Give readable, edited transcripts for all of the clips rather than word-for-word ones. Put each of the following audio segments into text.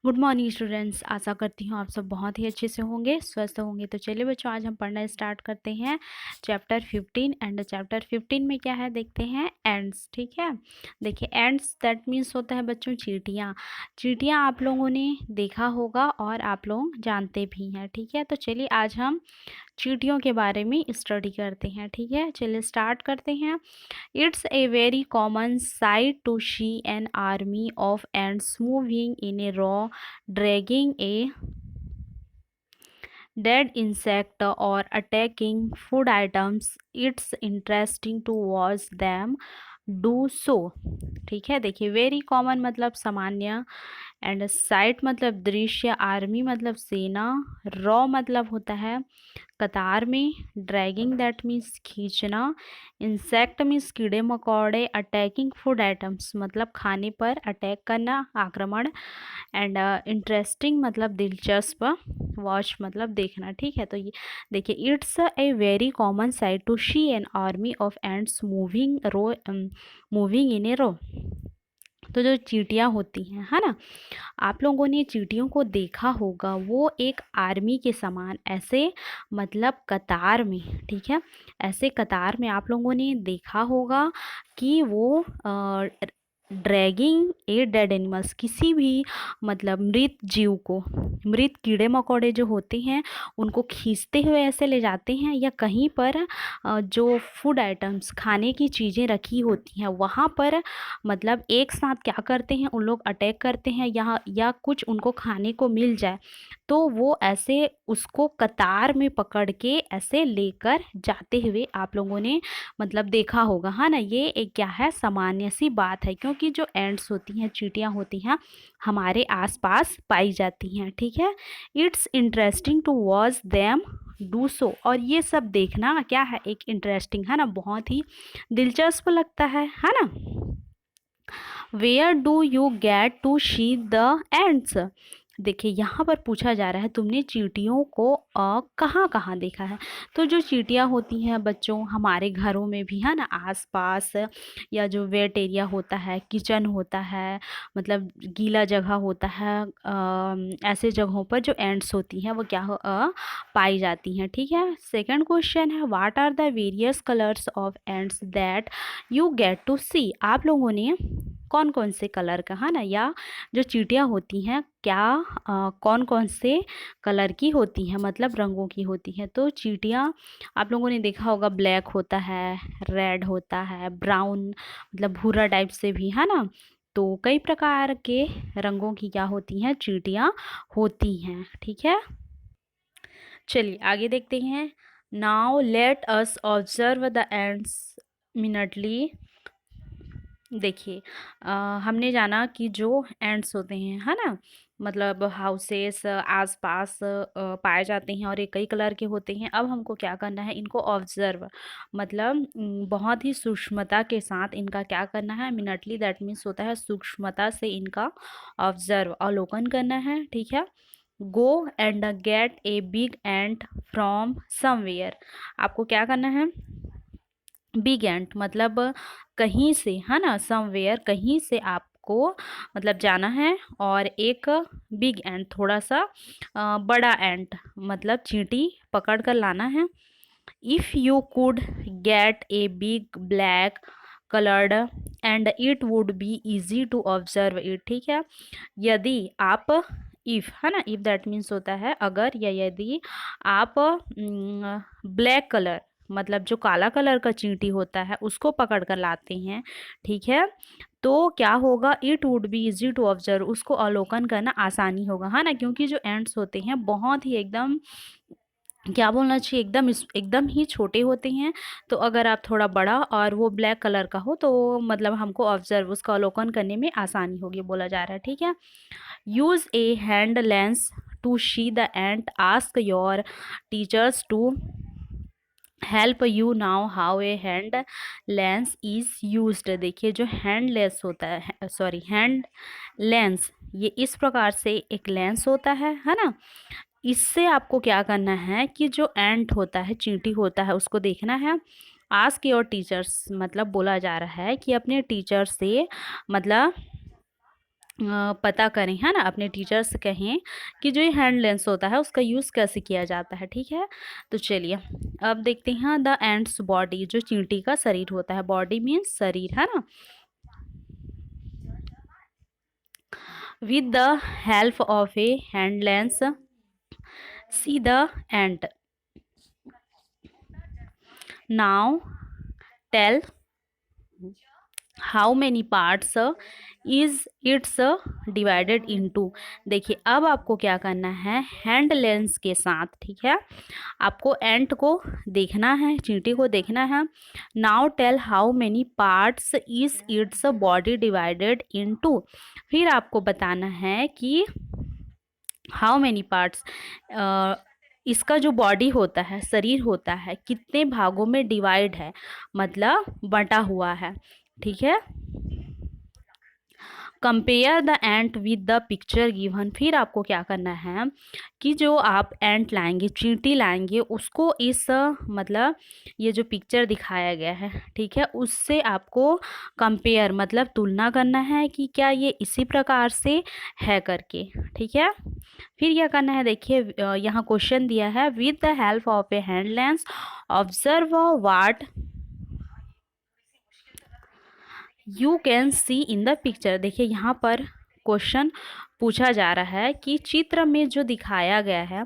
Good morning students. आशा करती हूँ आप सब बहुत ही अच्छे से होंगे, स्वस्थ होंगे। तो चलिए बच्चों, आज हम पढ़ना स्टार्ट करते हैं चैप्टर 15। एंड चैप्टर 15 में क्या है देखते हैं, एंड्स। ठीक है, देखिए एंड्स दैट मीन्स होता है बच्चों चींटियाँ। चींटियाँ आप लोगों ने देखा होगा और आप लोग जानते भी हैं। ठीक है, तो चलिए आज हम चींटियों के बारे में स्टडी करते हैं। ठीक है, चलिए स्टार्ट करते हैं। It's a very common sight to see an army of ants moving in a row, dragging a dead insect or attacking food items. It's interesting to watch them do so. ठीक है, देखिए very common मतलब सामान्य, and site मतलब दृश्य, army मतलब सेना, raw मतलब होता है कतार में, ड्रैगिंग दैट मीन्स खींचना, इंसेक्ट मीन्स कीड़े मकोड़े, अटैकिंग फूड आइटम्स मतलब खाने पर अटैक करना, आक्रमण, एंड इंटरेस्टिंग मतलब दिलचस्प, वॉच मतलब देखना। ठीक है, तो ये देखिए it's a very common sight to see an army of ants moving in a row. तो जो चींटियाँ होती हैं, है ना, आप लोगों ने चींटियों को देखा होगा, वो एक आर्मी के समान ऐसे मतलब कतार में। ठीक है, ऐसे कतार में आप लोगों ने देखा होगा कि वो ड्रैगिंग ए डेड एनिमल्स, किसी भी मतलब मृत जीव को, मृत कीड़े मकोड़े जो होते हैं उनको खींचते हुए ऐसे ले जाते हैं, या कहीं पर जो फूड आइटम्स खाने की चीज़ें रखी होती हैं वहाँ पर मतलब एक साथ क्या करते हैं उन लोग, अटैक करते हैं, या कुछ उनको खाने को मिल जाए तो वो ऐसे उसको कतार में पकड़ के ऐसे लेकर जाते हुए आप लोगों ने मतलब देखा होगा, है ना। ये एक क्या है, सामान्य सी बात है, क्योंकि जो एंड्स होती हैं, चींटियाँ होती हैं, हमारे आसपास पाई जाती हैं। ठीक है, it's interesting to watch them do so. और ये सब देखना क्या है, एक इंटरेस्टिंग है ना, बहुत ही दिलचस्प लगता है ना। Where do you get to see the ants. देखिए यहाँ पर पूछा जा रहा है तुमने चींटियों को कहाँ कहाँ देखा है। तो जो चींटियाँ होती हैं बच्चों, हमारे घरों में भी है ना, आसपास, या जो वेट एरिया होता है, किचन होता है, मतलब गीला जगह होता है, ऐसे जगहों पर जो एंड्स होती हैं वो क्या पाई जाती हैं। ठीक है, सेकंड क्वेश्चन है, what are the various colours of ants that you get to see. आप लोगों ने कौन कौन से कलर का, है ना, या जो चींटियाँ होती हैं क्या कौन कौन से कलर की होती हैं, मतलब रंगों की होती हैं। तो चींटियाँ आप लोगों ने देखा होगा, ब्लैक होता है, रेड होता है, ब्राउन मतलब भूरा टाइप से भी, है ना। तो कई प्रकार के रंगों की क्या होती हैं, चींटियाँ होती हैं। ठीक है, चलिए आगे देखते हैं। Now let us observe the ants minutely. देखिए हमने जाना कि जो एंड्स होते हैं, है ना, मतलब हाउसेस आसपास पाए जाते हैं और ये कई कलर के होते हैं। अब हमको क्या करना है, इनको ऑब्जर्व मतलब बहुत ही सूक्ष्मता के साथ इनका क्या करना है, मिनटली दैट मीन्स होता है सूक्ष्मता से इनका ऑब्जर्व अवलोकन करना है। ठीक है, go and gate a big ant from somewhere. आपको क्या करना है, बिग एंट मतलब कहीं से, है ना, समवेयर कहीं से आपको मतलब जाना है, और एक बिग एंट थोड़ा सा बड़ा एंट मतलब चींटी पकड़ कर लाना है। If you could get a big black coloured ant it would be easy to observe it. ठीक है, यदि आप, इफ़ है ना, इफ़ दैट मीन्स होता है अगर या यदि आप ब्लैक कलर मतलब जो काला कलर का चींटी होता है उसको पकड़ कर लाते हैं, ठीक है, तो क्या होगा, it would be easy to observe, उसको अवलोकन करना आसानी होगा, है ना, क्योंकि जो एंड्स होते हैं बहुत ही एकदम क्या बोलना चाहिए, एकदम ही छोटे होते हैं। तो अगर आप थोड़ा बड़ा और वो ब्लैक कलर का हो तो मतलब हमको ऑब्जर्व, उसका अवलोकन करने में आसानी होगी, बोला जा रहा है। ठीक है, use a hand lens to see the ant, ask your teachers to help you now how a hand lens is used. देखिए जो हैंड लेंस होता है, सॉरी हैंड लेंस, ये इस प्रकार से एक लेंस होता है ना। इससे आपको क्या करना है कि जो एंट होता है, चींटी होता है, उसको देखना है। आस्क योर टीचर्स मतलब बोला जा रहा है कि अपने टीचर से मतलब पता करें, है ना, अपने टीचर से कहें कि जो ये हैंड लेंस होता है उसका यूज़ कैसे किया जाता है। ठीक है, तो चलिए अब देखते हैं द एंड्स बॉडी, जो चींटी का शरीर होता है। बॉडी मीन्स शरीर, है ना। With the help of a hand lens see the ant. Now tell how many parts is its divided into. देखिए अब आपको क्या करना है, हैंड लेंस के साथ, ठीक है, आपको एंट को देखना है, चींटी को देखना है। Now tell how many parts is its body divided into. फिर आपको बताना है कि हाउ मैनी पार्ट्स, इसका जो बॉडी होता है, शरीर होता है, कितने भागों में डिवाइड है, मतलब बटा हुआ है। ठीक है, compare the ant with the picture given. फिर आपको क्या करना है कि जो आप एंट लाएंगे, चींटी लाएंगे, उसको इस मतलब ये जो पिक्चर दिखाया गया है, ठीक है, उससे आपको कंपेयर मतलब तुलना करना है कि क्या ये इसी प्रकार से है करके। ठीक है, फिर क्या करना है, देखिए यहाँ क्वेश्चन दिया है, with the help of a hand lens observe what you can see in the picture. देखिए यहाँ पर क्वेश्चन पूछा जा रहा है कि चित्र में जो दिखाया गया है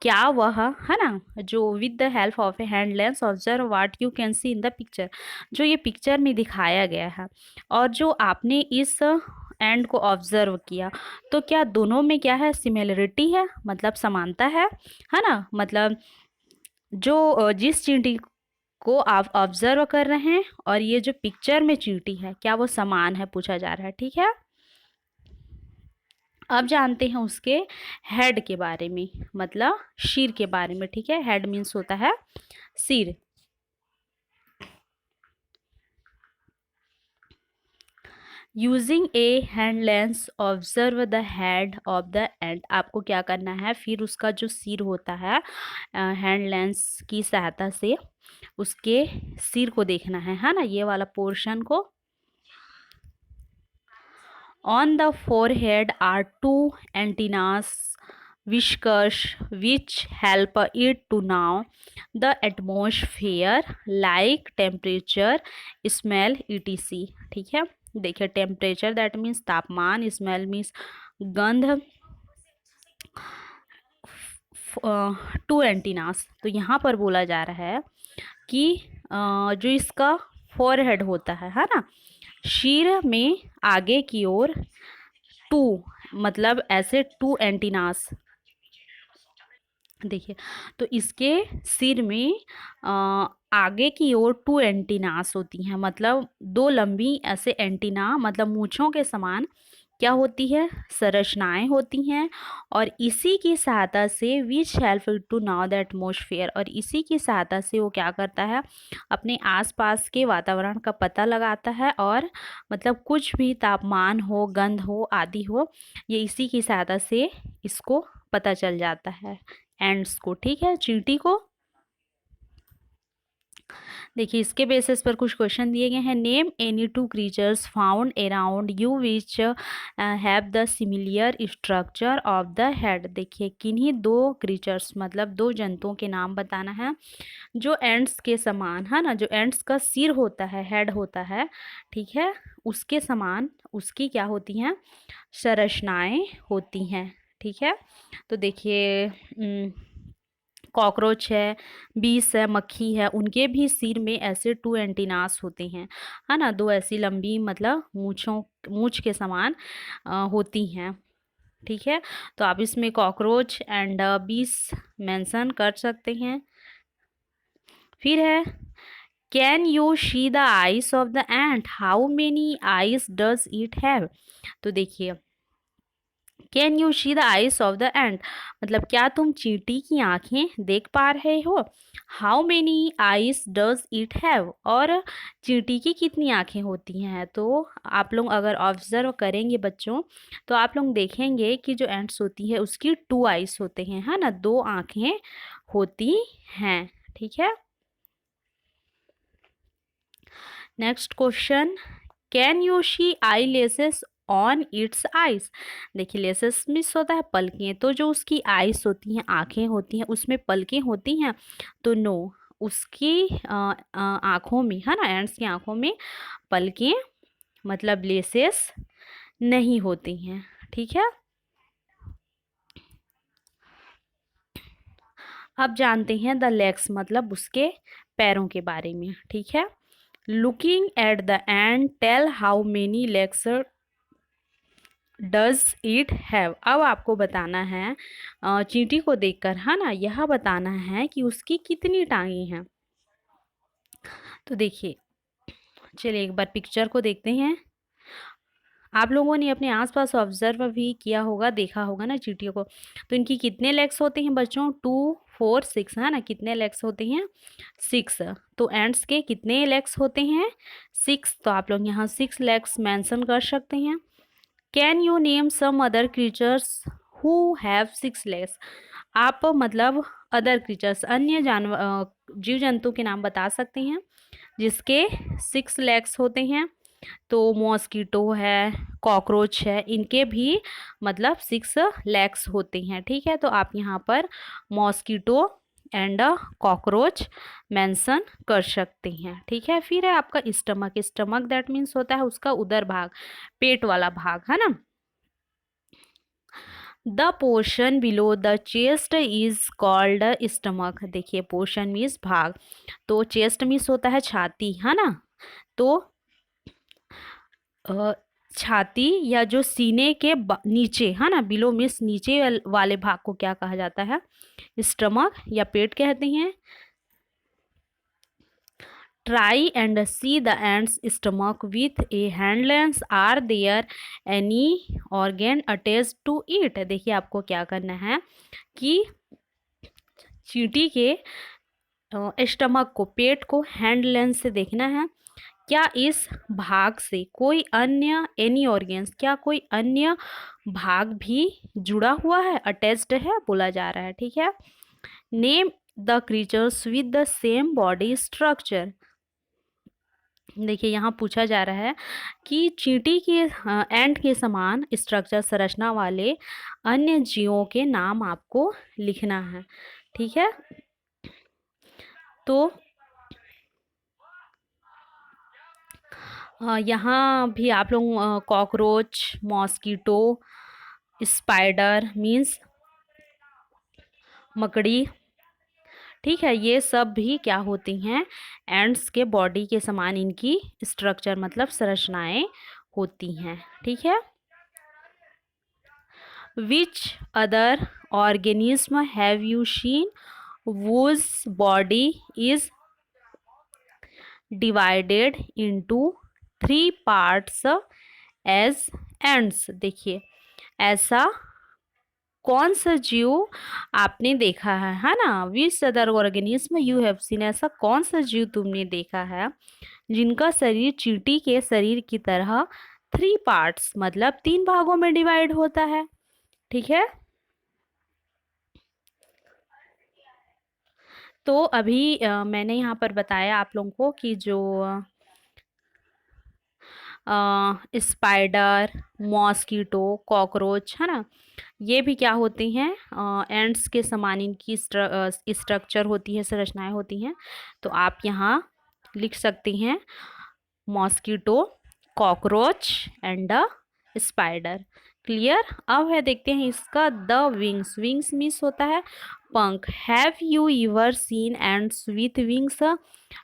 क्या वह, है ना, जो with the help of a hand lens observe what you can see in the picture, जो ये पिक्चर में दिखाया गया है और जो आपने इस एंड को ऑब्जर्व किया, तो क्या दोनों में क्या है, सिमिलरिटी है, मतलब समानता है ना, मतलब जो जिस चींटी को आप ऑब्जर्व कर रहे हैं और ये जो पिक्चर में चींटी है, क्या वो समान है, पूछा जा रहा है। ठीक है, अब जानते हैं उसके हेड के बारे में, मतलब सिर के बारे में। ठीक है, हेड मीन्स होता है सिर। Using a hand lens observe the head of the ant. आपको क्या करना है, फिर उसका जो सिर होता है, हैंड लेंस की सहायता से उसके सिर को देखना है ना, ये वाला पोर्शन को। On the forehead are two antennas, whiskers, which help it to know the atmosphere like temperature, smell, etc. ठीक है, देखिए टेम्परेचर दैट मीन्स तापमान, स्मेल मीन्स गंध, टू एंटीनास। तो यहाँ पर बोला जा रहा है कि जो इसका फोरहेड होता है ना, शीर में आगे की ओर टू, मतलब ऐसे टू एंटीनास। देखिए तो इसके सिर में आगे की ओर टू एंटीनास होती हैं, मतलब दो लंबी ऐसे एंटीना, मतलब मूंछों के समान क्या होती है, संरचनाएं होती हैं। और इसी की सहायता से which help to now the atmosphere, और इसी की सहायता से वो क्या करता है, अपने आसपास के वातावरण का पता लगाता है, और मतलब कुछ भी तापमान हो, गंध हो, आदि हो, ये इसी की सहायता से इसको पता चल जाता है, एंड्स को। ठीक है, चींटी को। देखिए इसके बेसिस पर कुछ क्वेश्चन दिए गए हैं। Name any two creatures found around you which have the similar structure of the head. देखिए किन्हीं दो क्रीचर्स, मतलब दो जंतुओं के नाम बताना है जो एंड्स के समान, है ना, जो एंड्स का सिर होता है, हेड होता है, ठीक है, उसके समान उसकी क्या होती हैं, संरचनाएं होती हैं। ठीक है, तो देखिए कॉकरोच है, बीस है, मक्खी है, उनके भी सिर में ऐसे टू एंटीनास होते हैं, है ना, दो ऐसी लंबी मतलब मूंछ के समान होती हैं। ठीक है, तो आप इसमें कॉकरोच एंड बीस मेंशन कर सकते हैं। फिर है, can you see the eyes of the ant, how many eyes does it have. तो देखिए can you see the eyes of the ant, मतलब क्या तुम चींटी की आंखें देख पा रहे हो। How many eyes does it have, और चींटी की कितनी आंखें होती हैं। तो आप लोग अगर ऑब्जर्व करेंगे बच्चों, तो आप लोग देखेंगे कि जो एंट्स होती है उसकी टू आईज होते हैं, है ना, दो आंखें होती हैं। ठीक है, next question, can you see eye lashes on its eyes. देखिए लेसेस मिस होता है पलकें, तो जो उसकी आइस होती हैं, आँखें होती हैं, उसमें पलकें होती हैं, तो नो, उसकी आँखों में, है ना, एंड्स की आँखों में पलकें मतलब लेसेस नहीं होती हैं। ठीक है, अब जानते हैं द लेग्स मतलब उसके पैरों के बारे में। ठीक है, looking at the ant tell how many legs does it have. अब आपको बताना है चींटी को देखकर, है ना, यह बताना है कि उसकी कितनी टांगे हैं। तो देखिए, चलिए एक बार पिक्चर को देखते हैं। आप लोगों ने अपने आसपास ऑब्जर्व भी किया होगा, देखा होगा ना चींटियों को। तो इनकी कितने लेग्स होते हैं बच्चों? 2 4 6, है ना। कितने लेग्स होते हैं? 6। तो एंड्स के कितने लेग्स होते हैं? 6। तो आप लोग यहाँ 6 लेग्स मेंशन कर सकते हैं। Can you name some other creatures who have 6 legs. आप मतलब अदर क्रीचर्स, अन्य जानवर, जीव जंतु के नाम बता सकते हैं जिसके 6 लेग्स होते हैं। तो मॉस्किटो है, कॉकरोच है, इनके भी मतलब 6 लेग्स होते हैं। ठीक है, तो आप यहाँ पर मॉस्किटो एंड कॉकरोच मेंशन कर सकते हैं। ठीक है, फिर है आपका स्टमक। स्टमक दैट मीन्स होता है उसका उदर भाग, पेट वाला भाग, है ना। The portion below the chest is called stomach. देखिए पोर्शन मीन्स भाग, तो चेस्ट मीन्स होता है छाती, है ना। तो छाती या जो सीने के नीचे, है ना, बिलो मीन्स नीचे वाले भाग को क्या कहा जाता है? स्टमक या पेट कहते हैं। Try and see the ant's stomach with a hand lens. Are there any organ attach to it. देखिए आपको क्या करना है कि चींटी के स्टमक को, पेट को हैंड लेंस से देखना है। क्या इस भाग से कोई अन्य, एनी ऑर्गेन्स, क्या कोई अन्य भाग भी जुड़ा हुआ है, अटैच्ड है, बोला जा रहा है। ठीक है, name the creatures with the same body structure. देखिए यहाँ पूछा जा रहा है कि चींटी के एंट के समान स्ट्रक्चर, संरचना वाले अन्य जीवों के नाम आपको लिखना है। ठीक है, तो यहाँ भी आप लोग कॉकरोच, मॉस्किटो, स्पाइडर मीन्स मकड़ी, ठीक है, ये सब भी क्या होती हैं? एंड्स के बॉडी के समान इनकी स्ट्रक्चर मतलब संरचनाएं होती हैं। ठीक है, which other organism have you seen whose body is divided into 3 parts as ends। देखिए ऐसा कौन सा जीव आपने देखा है ना। Which other organism you have seen, ऐसा कौन सा जीव तुमने देखा है जिनका शरीर चींटी के शरीर की तरह 3 पार्ट्स मतलब 3 भागों में डिवाइड होता है। ठीक है, तो अभी मैंने यहाँ पर बताया आप लोगों को कि जो स्पाइडर, मॉस्किटो, कॉकरोच, है ना, ये भी क्या होती हैं? एंड्स के समान इनकी स्ट्रक्चर होती है, संरचनाएं होती हैं। तो आप यहाँ लिख सकते हैं mosquito, cockroach and spider. Clear. अब है देखते हैं इसका द विंग्स। विंग्स मीन्स होता है पंख। Have you ever seen ends with wings?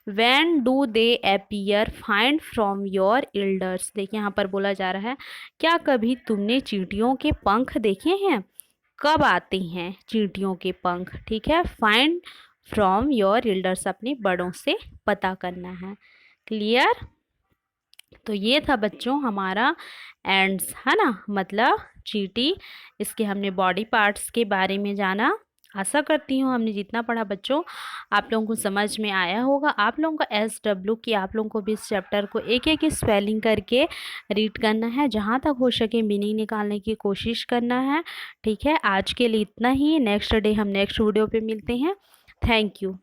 When do they appear? Find from your elders. देखिए यहाँ पर बोला जा रहा है क्या कभी तुमने चींटियों के पंख देखे हैं? कब आते हैं चींटियों के पंख? ठीक है, फाइंड फ्रॉम योर एल्डर्स, अपने बड़ों से पता करना है। क्लियर। तो ये था बच्चों हमारा एंड्स, है ना, मतलब चींटी। इसके हमने बॉडी पार्ट्स के बारे में जाना। आशा करती हूँ हमने जितना पढ़ा बच्चों आप लोगों को समझ में आया होगा। आप लोगों का SW की आप लोगों को भी इस चैप्टर को एक एक स्पेलिंग करके रीड करना है, जहाँ तक हो सके मीनिंग निकालने की कोशिश करना है। ठीक है, आज के लिए इतना ही। नेक्स्ट डे हम नेक्स्ट वीडियो पे मिलते हैं। Thank you.